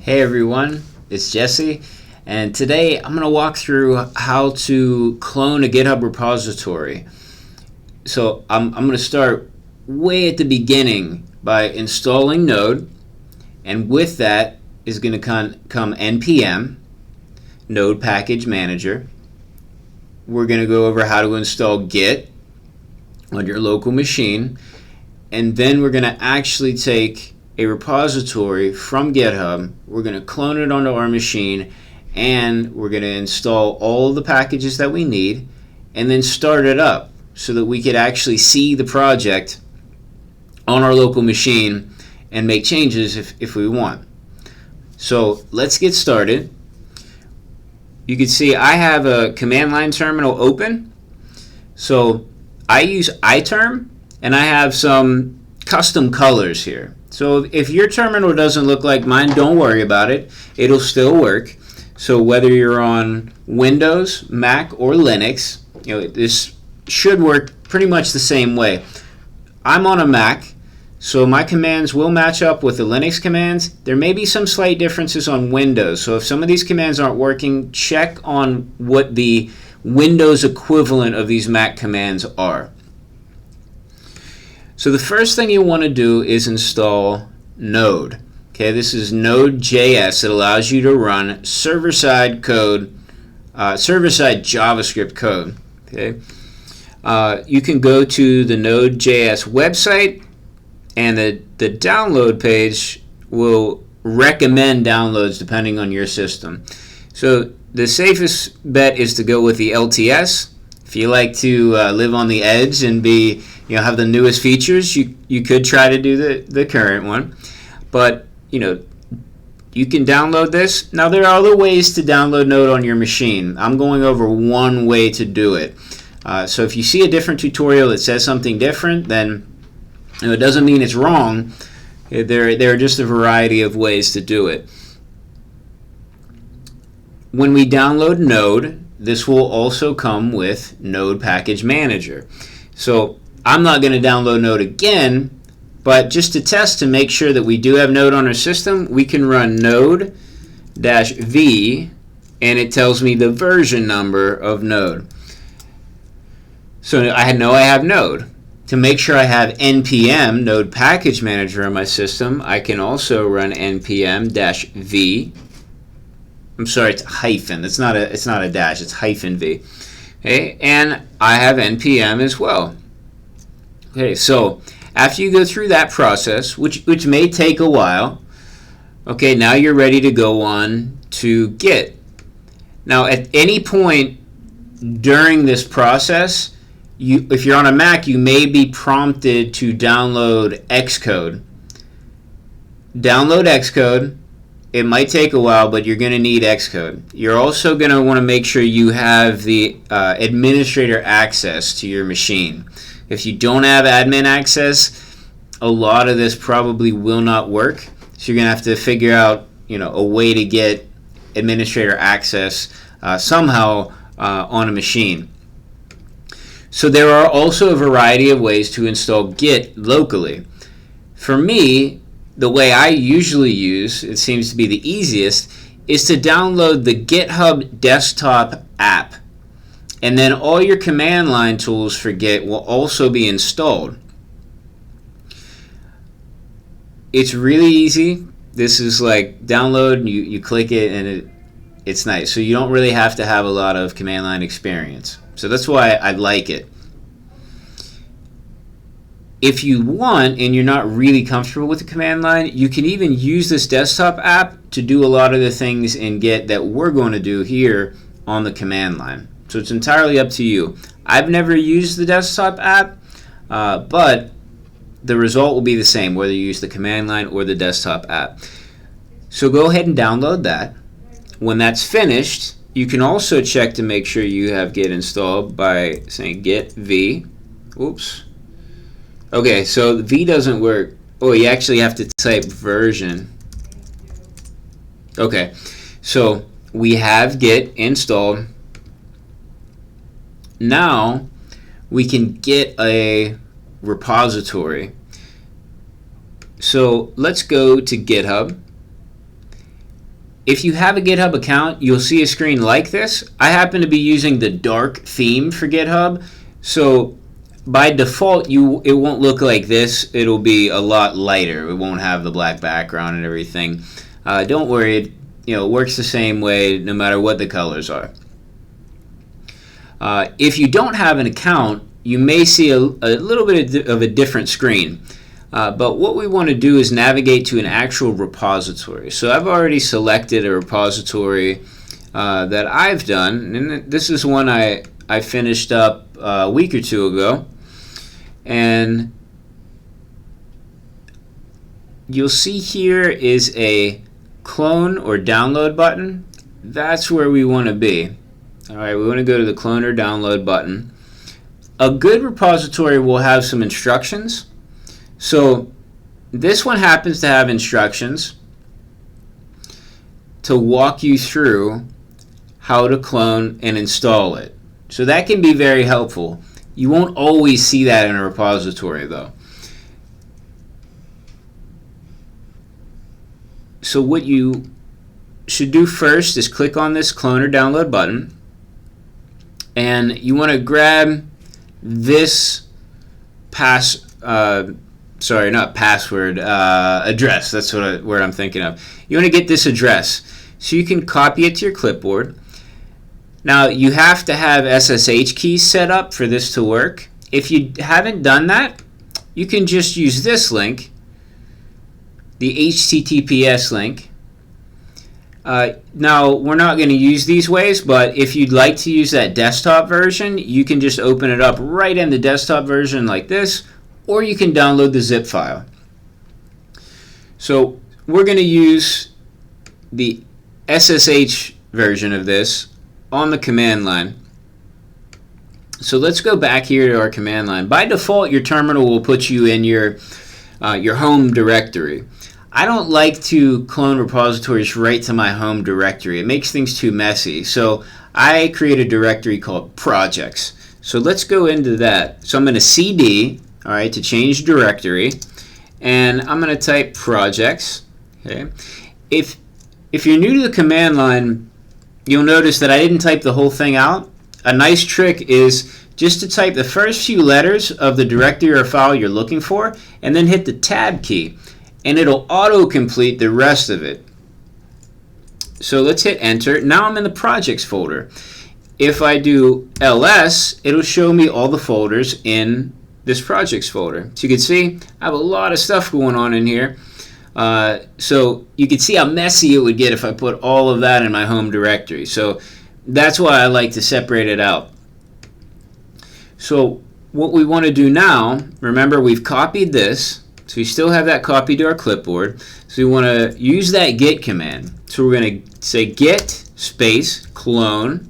Hey everyone, it's Jesse, and today I'm going to walk through how to clone a GitHub repository. So I'm going to start way at the beginning by installing Node, and with that is going to come npm, Node Package Manager. We're going to go over how to install Git on your local machine, and then we're going to actually take a repository from GitHub. We're going to clone it onto our machine, and we're going to install all the packages that we need and then start it up so that we could actually see the project on our local machine and make changes if we want. So let's get started. You can see I have a command line terminal open. So I use iTerm, and I have some custom colors here. So if your terminal doesn't look like mine, don't worry about it. It'll still work. So whether you're on Windows, Mac, or Linux, this should work pretty much the same way. I'm on a Mac, so my commands will match up with the Linux commands. There may be some slight differences on Windows. So if some of these commands aren't working, check on what the Windows equivalent of these Mac commands are. So the first thing you want to do is install Node. Okay, this is NodeJS. It allows you to run server-side code, server-side JavaScript code. Okay, you can go to the NodeJS website, and the download page will recommend downloads depending on your system. So the safest bet is to go with the LTS. If you like to live on the edge and be have the newest features, you could try to do the current one, but you can download this. Now there are other ways to download Node on your machine. I'm going over one way to do it. So if you see a different tutorial that says something different, then it doesn't mean it's wrong. There are just a variety of ways to do it. When we download Node, this will also come with Node Package Manager. So I'm not going to download Node again, but just to test to make sure that we do have Node on our system, we can run node-v, and it tells me the version number of Node. So I know I have Node. To make sure I have npm, Node Package Manager, on my system, I can also run npm-v. I'm sorry, it's hyphen. It's not a dash. It's -v. Okay, and I have npm as well. Okay, so after you go through that process, which may take a while, okay, now you're ready to go on to Git. Now, at any point during this process, if you're on a Mac, you may be prompted to download Xcode. Download Xcode. It might take a while, but you're going to need Xcode. You're also going to want to make sure you have the administrator access to your machine. If you don't have admin access, a lot of this probably will not work. So you're going to have to figure out, a way to get administrator access somehow on a machine. So there are also a variety of ways to install Git locally. For me, the way I usually use, it seems to be the easiest, is to download the GitHub desktop app. And then all your command line tools for Git will also be installed. It's really easy. This is like download, you click it, and it's nice. So you don't really have to have a lot of command line experience. So that's why I like it. If you want and you're not really comfortable with the command line, you can even use this desktop app to do a lot of the things in Git that we're going to do here on the command line. So it's entirely up to you. I've never used the desktop app, but the result will be the same whether you use the command line or the desktop app. So go ahead and download that. When that's finished, you can also check to make sure you have Git installed by saying git v. Oops. Okay, so V doesn't work. Oh, you actually have to type version. Okay, so we have Git installed. Now we can get a repository. So let's go to GitHub, if you have a GitHub account, you'll see a screen like this. I happen to be using the dark theme for GitHub, so by default, it won't look like this. It'll be a lot lighter. It won't have the black background and everything. Don't worry, it works the same way no matter what the colors are. If you don't have an account, you may see a little bit of a different screen. But what we want to do is navigate to an actual repository. So I've already selected a repository that I've done, and this is one I finished up a week or two ago. And you'll see here is a clone or download button. That's where we want to be. All right, we want to go to the clone or download button. A good repository will have some instructions. So this one happens to have instructions to walk you through how to clone and install it. So that can be very helpful. You won't always see that in a repository though. So what you should do first is click on this clone or download button, and you want to grab this address. That's what word I'm thinking of. You want to get this address so you can copy it to your clipboard. Now you have to have SSH keys set up for this to work. If you haven't done that, you can just use this link, the HTTPS link. Now we're not going to use these ways, but if you'd like to use that desktop version, you can just open it up right in the desktop version like this, or you can download the zip file. So we're going to use the SSH version of this on the command line. So let's go back here to our command line. By default, your terminal will put you in your home directory. I don't like to clone repositories right to my home directory. It makes things too messy. So I create a directory called projects. So let's go into that. So I'm going to cd, all right, to change directory, and I'm going to type projects. Okay. If you're new to the command line, you'll notice that I didn't type the whole thing out. A nice trick is just to type the first few letters of the directory or file you're looking for, and then hit the tab key, and it'll auto-complete the rest of it. So let's hit enter. Now I'm in the projects folder. If I do ls, it'll show me all the folders in this projects folder. So you can see I have a lot of stuff going on in here. So you can see how messy it would get if I put all of that in my home directory. So that's why I like to separate it out. So what we want to do now, remember we've copied this, so we still have that copied to our clipboard. So we want to use that git command. So we're going to say git space clone.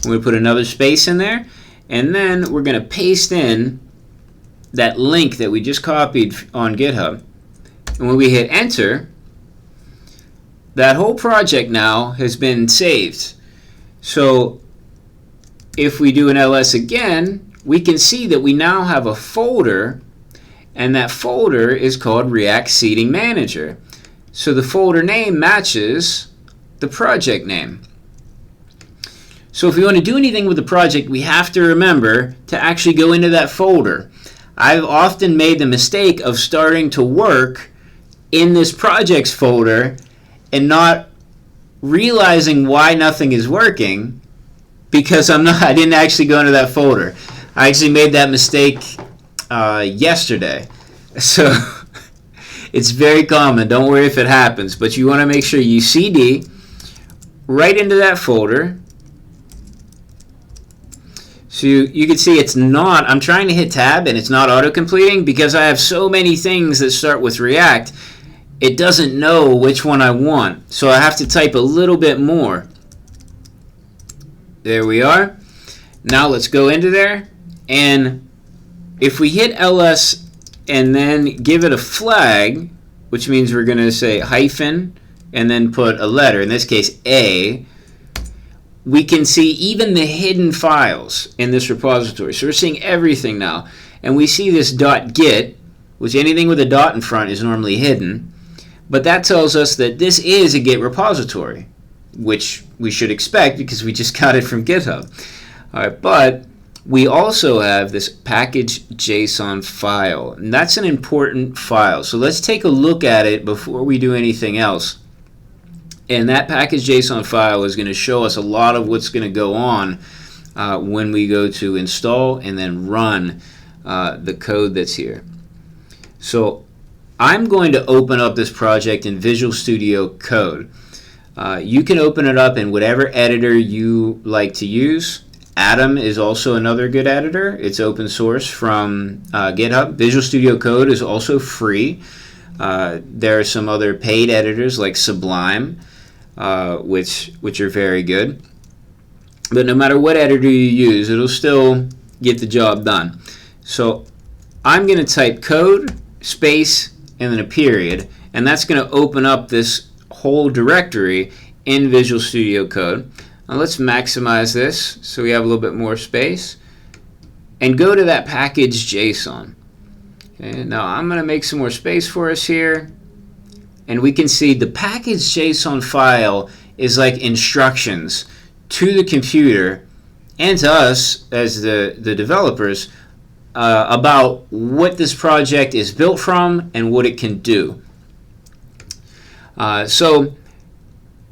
We're going to put another space in there, and then we're going to paste in that link that we just copied on GitHub. And when we hit enter, that whole project now has been saved. So if we do an ls again, we can see that we now have a folder, and that folder is called React Seeding Manager. So the folder name matches the project name. So if we want to do anything with the project, we have to remember to actually go into that folder. I've often made the mistake of starting to work in this projects folder and not realizing why nothing is working because I didn't actually go into that folder. I actually made that mistake yesterday. So it's very common. Don't worry if it happens, but you want to make sure you cd right into that folder. So you can see it's not, I'm trying to hit tab and it's not auto-completing because I have so many things that start with React. It doesn't know which one I want. So I have to type a little bit more. There we are. Now let's go into there. And if we hit ls and then give it a flag, which means we're going to say hyphen and then put a letter, in this case A, we can see even the hidden files in this repository. So we're seeing everything now. And we see this .git, which anything with a dot in front is normally hidden. But that tells us that this is a Git repository, which we should expect because we just got it from GitHub. All right, but we also have this package JSON file, and that's an important file. So let's take a look at it before we do anything else. And that package JSON file is going to show us a lot of what's going to go on when we go to install and then run the code that's here. So I'm going to open up this project in Visual Studio Code. You can open it up in whatever editor you like to use. Atom is also another good editor. It's open source from GitHub. Visual Studio Code is also free. There are some other paid editors like Sublime, which are very good. But no matter what editor you use, it'll still get the job done. So I'm going to type code, space, and then a period, and that's going to open up this whole directory in Visual Studio Code. Now let's maximize this so we have a little bit more space, and go to that package JSON. Okay, now I'm going to make some more space for us here, and we can see the package JSON file is like instructions to the computer and to us as the developers about what this project is built from and what it can do. So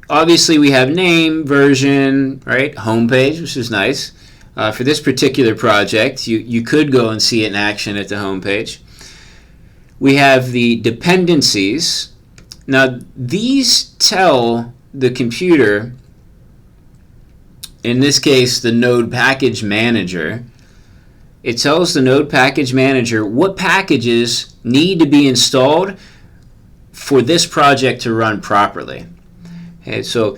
obviously we have name, version, right, homepage, which is nice. For this particular project, you could go and see it in action at the homepage. We have the dependencies. Now these tell the computer, in this case the Node Package Manager, it tells the Node Package Manager what packages need to be installed for this project to run properly. Okay, so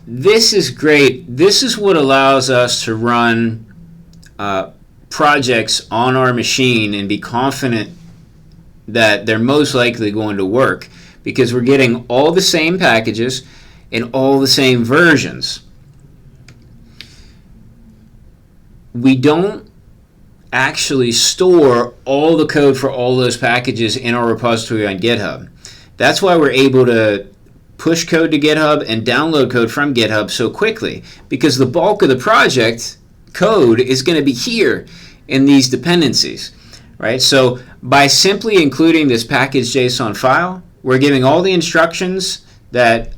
this is great. This is what allows us to run projects on our machine and be confident that they're most likely going to work, because we're getting all the same packages and all the same versions. We don't actually store all the code for all those packages in our repository on GitHub. That's why we're able to push code to GitHub and download code from GitHub so quickly, because the bulk of the project code is going to be here in these dependencies, right? So by simply including this package JSON file, we're giving all the instructions that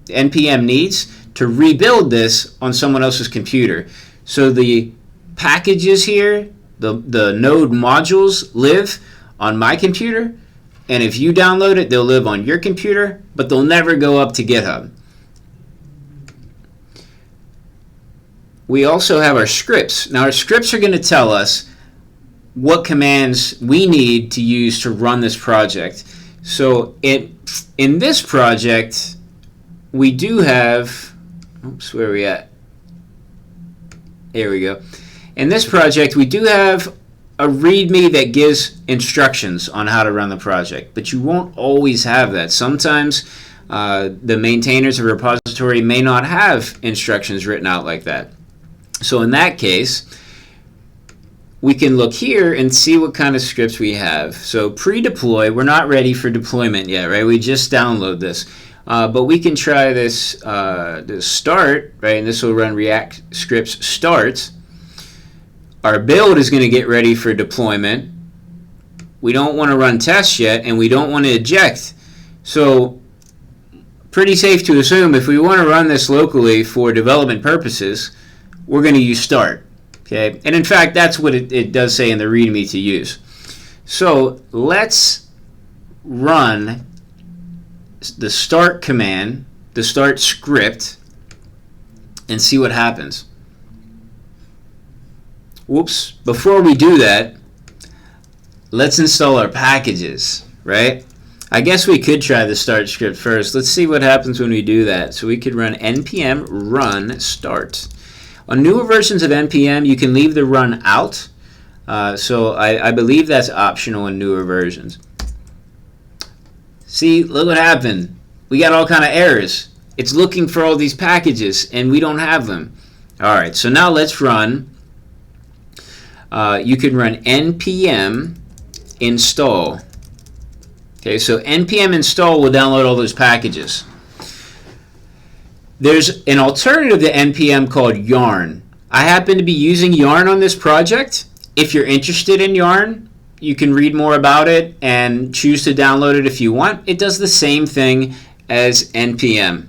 NPM needs to rebuild this on someone else's computer. So the packages here, the node modules, live on my computer, and if you download it, they'll live on your computer, but they'll never go up to GitHub. We also have our scripts. Now our scripts are going to tell us what commands we need to use to run this project. So in this project, we do have, oops, where are we at? There we go. In this project, we do have a README that gives instructions on how to run the project, but you won't always have that. Sometimes the maintainers of a repository may not have instructions written out like that. So in that case, we can look here and see what kind of scripts we have. So pre-deploy, we're not ready for deployment yet, right? We just download this. But we can try this, this start, right? And this will run React scripts start. Our build is going to get ready for deployment. We don't want to run tests yet, and we don't want to eject. So pretty safe to assume if we want to run this locally for development purposes, we're going to use start. Okay? And in fact, that's what it does say in the README to use. So let's run the start command, the start script, and see what happens. Whoops, before we do that, let's install our packages, right? I guess we could try the start script first. Let's see what happens when we do that. So we could run npm run start. On newer versions of npm, you can leave the run out. So I believe that's optional in newer versions. See, look what happened. We got all kind of errors. It's looking for all these packages, and we don't have them. All right, so now let's run. You can run npm install Okay, so npm install will download all those packages. There's an alternative to npm called Yarn. I happen to be using Yarn on this project. If you're interested in Yarn, you can read more about it and choose to download it if you want. It does the same thing as npm.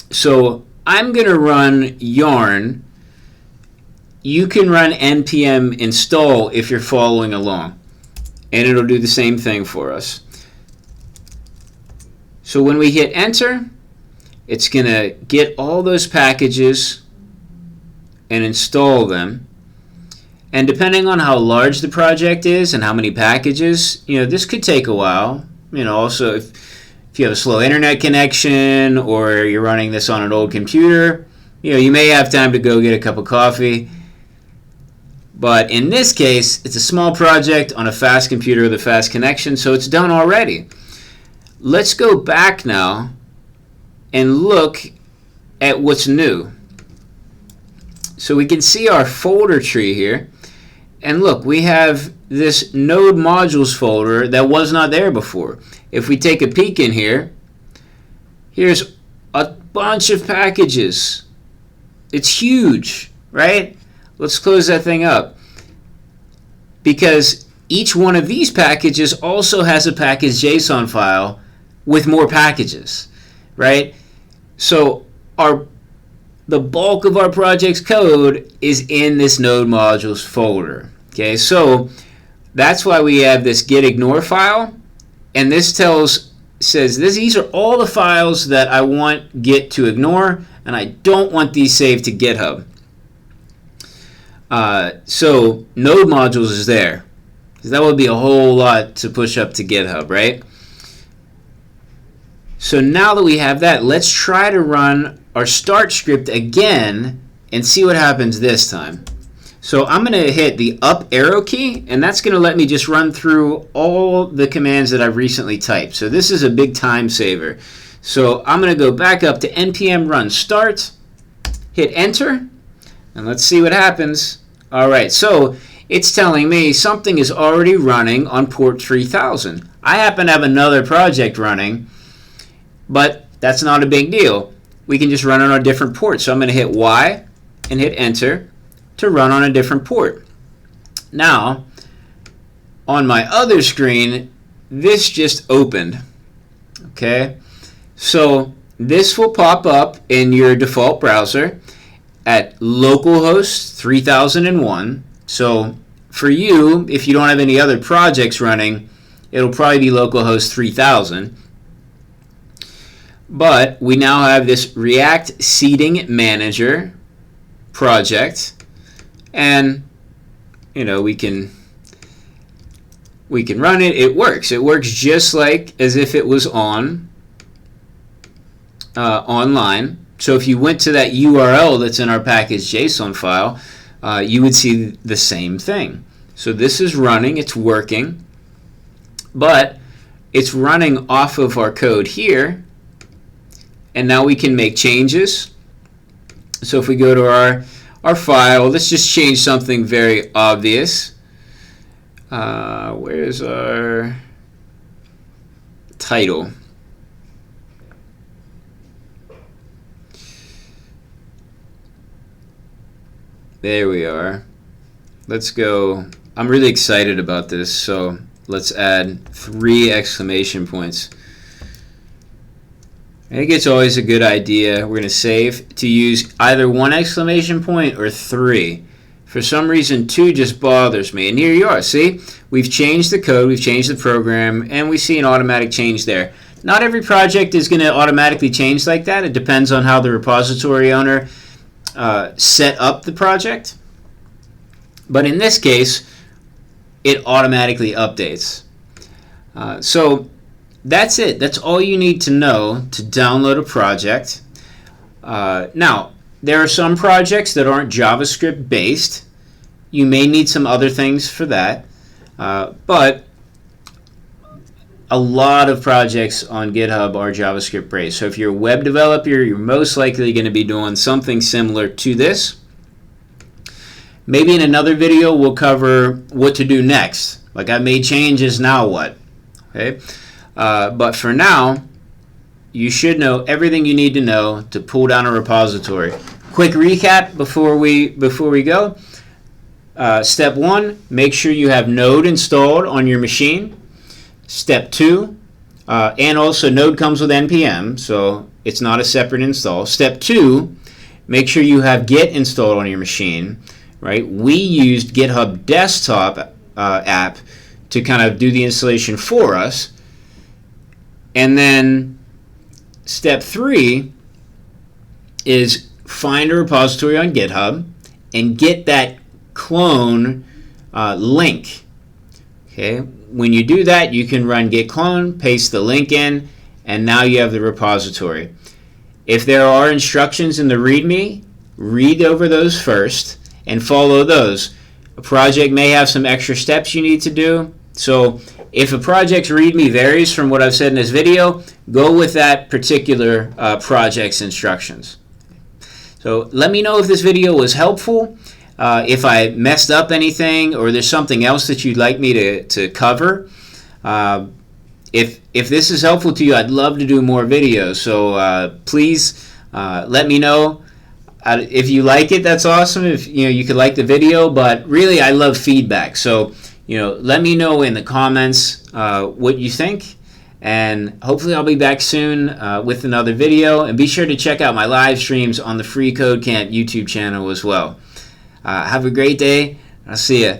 So I'm going to run Yarn. You can run npm install if you're following along, and it'll do the same thing for us. So when we hit enter, it's going to get all those packages and install them. And depending on how large the project is and how many packages, this could take a while. Also if you have a slow internet connection or you're running this on an old computer, you may have time to go get a cup of coffee. But in this case, it's a small project on a fast computer with a fast connection, so it's done already. Let's go back now and look at what's new. So we can see our folder tree here. And look, we have this node modules folder that was not there before. If we take a peek in here, here's a bunch of packages. It's huge, right? Let's close that thing up. Because each one of these packages also has a package JSON file with more packages, right? So the bulk of our project's code is in this node modules folder. Okay, so that's why we have this git ignore file, and this says these are all the files that I want Git to ignore, and I don't want these saved to GitHub. So node modules is there, because that would be a whole lot to push up to GitHub, right? So now that we have that, let's try to run our start script again and see what happens this time. So I'm going to hit the up arrow key, and that's going to let me just run through all the commands that I've recently typed. So this is a big time saver. So I'm going to go back up to npm run start, hit enter, and let's see what happens. All right, so it's telling me something is already running on port 3000. I happen to have another project running, but that's not a big deal. We can just run on a different port. So I'm going to hit Y and hit enter to run on a different port. Now, on my other screen, this just opened. Okay, so this will pop up in your default browser at localhost 3001. So for you, if you don't have any other projects running, it'll probably be localhost 3000. But we now have this React Seeding Manager project, and we can run it. It works. It works just like as if it was online. So if you went to that URL that's in our package JSON file, you would see the same thing. So this is running. It's working, but it's running off of our code here. And now we can make changes. So if we go to our file, let's just change something very obvious. Where's our title? There we are. Let's go. I'm really excited about this, so let's add 3 exclamation points. I think it's always a good idea, we're going to save, to use either 1 exclamation point or 3. For some reason, 2 just bothers me. And here you are. See? We've changed the code, we've changed the program, and we see an automatic change there. Not every project is going to automatically change like that. It depends on how the repository owner set up the project. But in this case, it automatically updates. So that's it. That's all you need to know to download a project. Now, there are some projects that aren't JavaScript based. You may need some other things for that. But a lot of projects on GitHub are JavaScript based. So if you're a web developer, you're most likely going to be doing something similar to this. Maybe in another video we'll cover what to do next. Like, I made changes, now what? Okay, but for now, you should know everything you need to know to pull down a repository. Quick recap before we go. Step 1, make sure you have Node installed on your machine. Step 2, and also Node comes with NPM, so it's not a separate install. Step 2, make sure you have Git installed on your machine. Right? We used GitHub desktop app to kind of do the installation for us. And then step 3 is find a repository on GitHub and get that clone link. Okay, when you do that, you can run git clone, paste the link in, and now you have the repository. If there are instructions in the README, read over those first and follow those. A project may have some extra steps you need to do, so if a project's README varies from what I've said in this video, go with that particular project's instructions. So let me know if this video was helpful, if I messed up anything, or there's something else that you'd like me to cover. If this is helpful to you, I'd love to do more videos, so please let me know. If you like it, that's awesome. If you could like the video, but really I love feedback. So let me know in the comments what you think, and hopefully I'll be back soon with another video. And be sure to check out my live streams on the freeCodeCamp YouTube channel as well. Have a great day. I'll see ya.